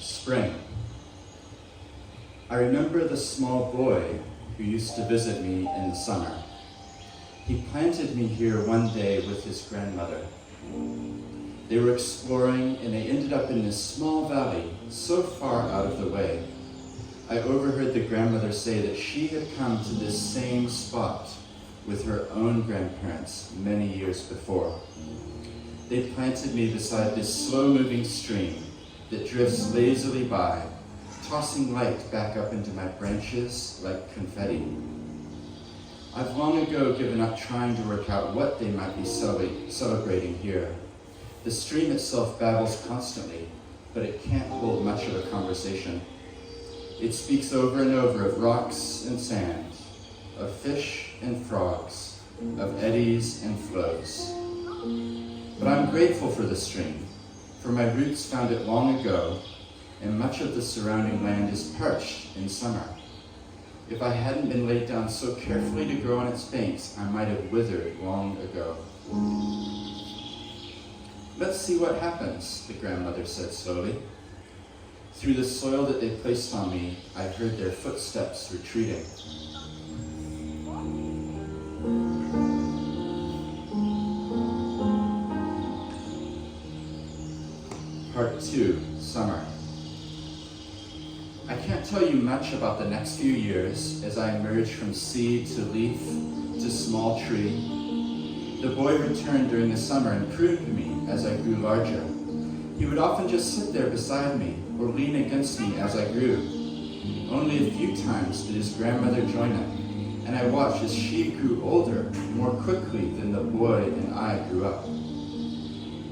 Spring. I remember the small boy who used to visit me in the summer. He planted me here one day with his grandmother. They were exploring and they ended up in this small valley so far out of the way. I overheard the grandmother say that she had come to this same spot with her own grandparents many years before. They planted me beside this slow-moving stream that drifts lazily by, tossing light back up into my branches like confetti. I've long ago given up trying to work out what they might be celebrating here. The stream itself babbles constantly, but it can't hold much of a conversation. It speaks over and over of rocks and sand, of fish and frogs, of eddies and flows. But I'm grateful for the stream, for my roots found it long ago, and much of the surrounding land is parched in summer. If I hadn't been laid down so carefully to grow on its banks, I might have withered long ago. Let's see what happens, the grandmother said slowly. Through the soil that they placed on me, I heard their footsteps retreating. Part 2, Summer. I can't tell you much about the next few years as I emerged from seed to leaf to small tree. The boy returned during the summer and pruned me as I grew larger. He would often just sit there beside me or lean against me as I grew. Only a few times did his grandmother join him, and I watched as she grew older more quickly than the boy and I grew up.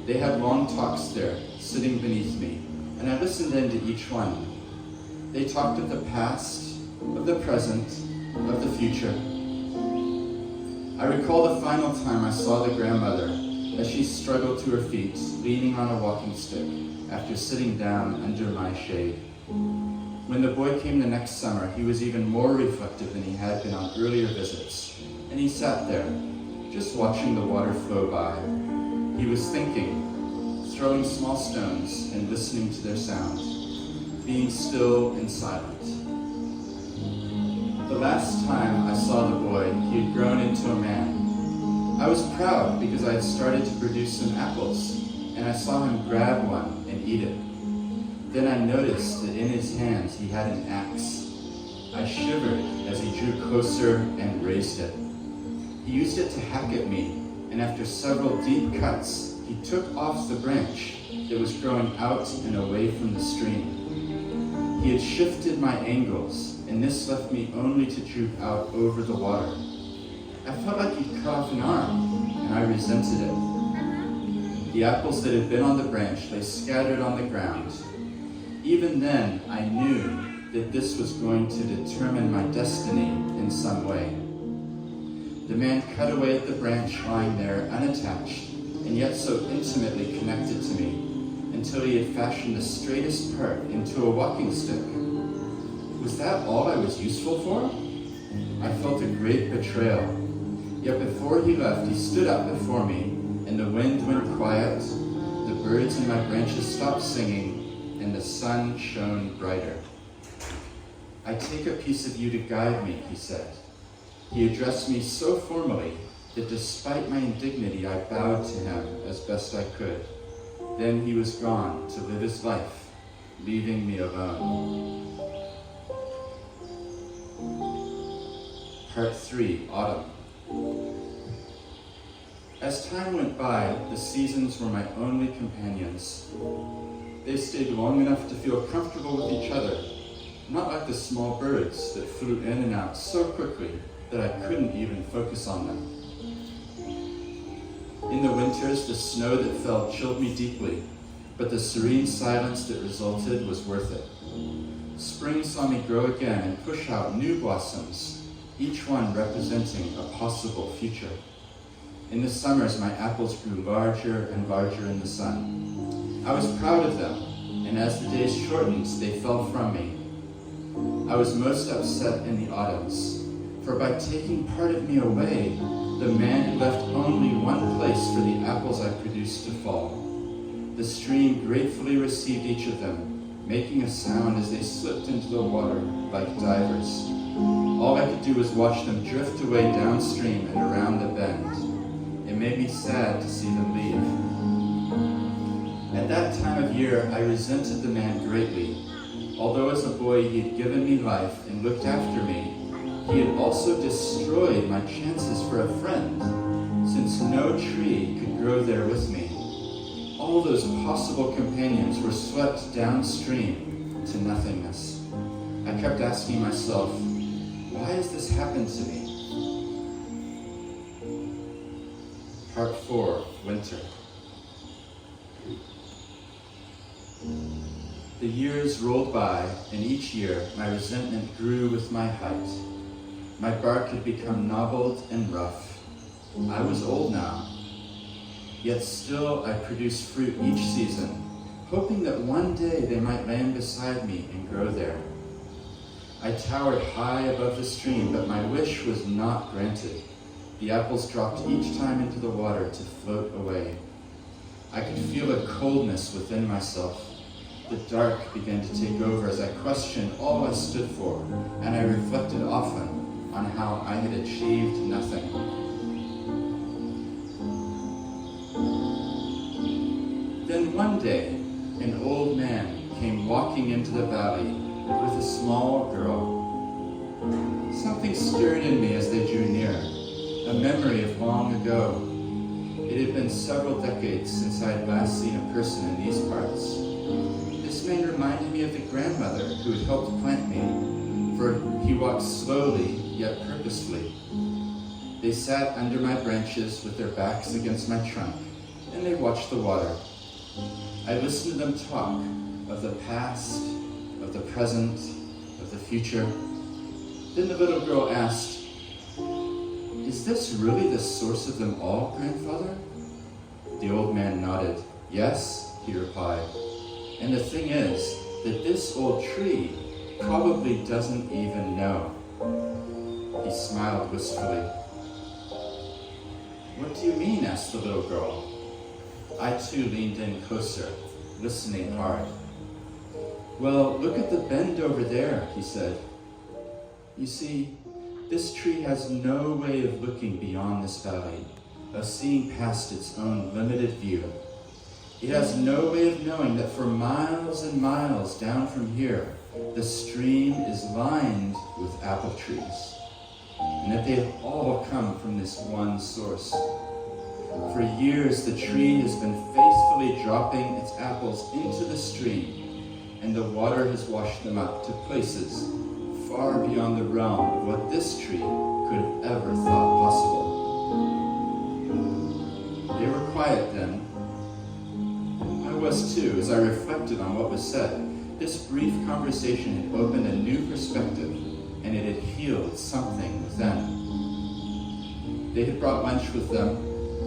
They had long talks there, sitting beneath me, and I listened in to each one. They talked of the past, of the present, of the future. I recall the final time I saw the grandmother as she struggled to her feet, leaning on a walking stick after sitting down under my shade. When the boy came the next summer, he was even more reflective than he had been on earlier visits, and he sat there, just watching the water flow by. He was thinking, throwing small stones and listening to their sound, being still and silent. The last time I saw the boy, he had grown into a man. I was proud because I had started to produce some apples, and I saw him grab one and eat it. Then I noticed that in his hands he had an axe. I shivered as he drew closer and raised it. He used it to hack at me, and after several deep cuts, he took off the branch that was growing out and away from the stream. He had shifted my angles, and this left me only to droop out over the water. I felt like he'd cut off an arm, and I resented it. The apples that had been on the branch lay scattered on the ground. Even then, I knew that this was going to determine my destiny in some way. The man cut away at the branch lying there unattached, and yet so intimately connected to me, until he had fashioned the straightest part into a walking stick. Was that all I was useful for? I felt a great betrayal. Yet before he left, he stood up before me, and the wind went quiet, the birds in my branches stopped singing, and the sun shone brighter. I take a piece of you to guide me, he said. He addressed me so formally that despite my indignity, I bowed to him as best I could. Then he was gone to live his life, leaving me alone. Part 3, Autumn. As time went by, the seasons were my only companions. They stayed long enough to feel comfortable with each other, not like the small birds that flew in and out so quickly that I couldn't even focus on them. In the winters, the snow that fell chilled me deeply, but the serene silence that resulted was worth it. Spring saw me grow again and push out new blossoms, each one representing a possible future. In the summers, my apples grew larger and larger in the sun. I was proud of them, and as the days shortened, they fell from me. I was most upset in the autumns, for by taking part of me away, the man had left only one place for the apples I produced to fall. The stream gratefully received each of them, making a sound as they slipped into the water like divers. All I could do was watch them drift away downstream and around the bend. It made me sad to see them leave. At that time of year, I resented the man greatly. Although as a boy he had given me life and looked after me, he had also destroyed my chances for a friend, since no tree could grow there with me. All those possible companions were swept downstream to nothingness. I kept asking myself, why has this happened to me? Part 4, Winter. The years rolled by, and each year my resentment grew with my height. My bark had become knobbled and rough. I was old now, yet still I produced fruit each season, hoping that one day they might land beside me and grow there. I towered high above the stream, but my wish was not granted. The apples dropped each time into the water to float away. I could feel a coldness within myself. The dark began to take over as I questioned all I stood for, and I reflected often on how I had achieved nothing. Then one day, an old man came walking into the valley with a small girl. Something stirred in me as they drew near, a memory of long ago. It had been several decades since I had last seen a person in these parts. This man reminded me of the grandmother who had helped plant me, for he walked slowly yet purposefully. They sat under my branches with their backs against my trunk, and they watched the water. I listened to them talk of the past, of the present, of the future. Then the little girl asked, "Is this really the source of them all, grandfather?" The old man nodded. "Yes," he replied. "And the thing is that this old tree probably doesn't even know." He smiled wistfully. "What do you mean?" asked the little girl. I too leaned in closer, listening hard. "Well, look at the bend over there," he said. "You see, this tree has no way of looking beyond this valley, of seeing past its own limited view. It has no way of knowing that for miles and miles down from here, the stream is lined with apple trees, and that they have all come from this one source. For years, the tree has been faithfully dropping its apples into the stream, and the water has washed them up to places far beyond the realm of what this tree could have ever thought possible." They were quiet then. I was too, as I reflected on what was said. This brief conversation had opened a new perspective, and it had healed something within. They had brought lunch with them,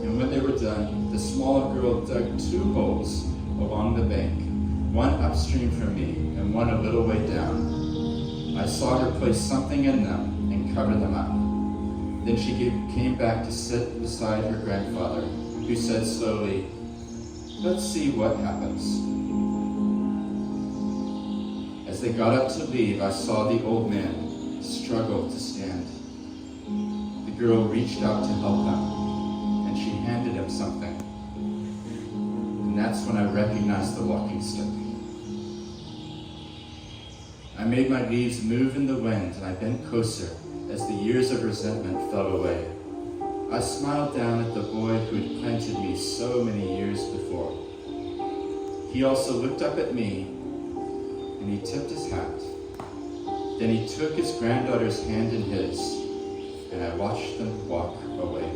and when they were done, the small girl dug 2 holes along the bank, one upstream from me and one a little way down. I saw her place something in them and cover them up. Then she came back to sit beside her grandfather, who said slowly, "Let's see what happens." As they got up to leave, I saw the old man struggle to stand. The girl reached out to help him, and she handed him something. And that's when I recognized the walking stick. I made my leaves move in the wind, and I bent closer as the years of resentment fell away. I smiled down at the boy who had planted me so many years before. He also looked up at me, and he tipped his hat. Then he took his granddaughter's hand in his, and I watched them walk away.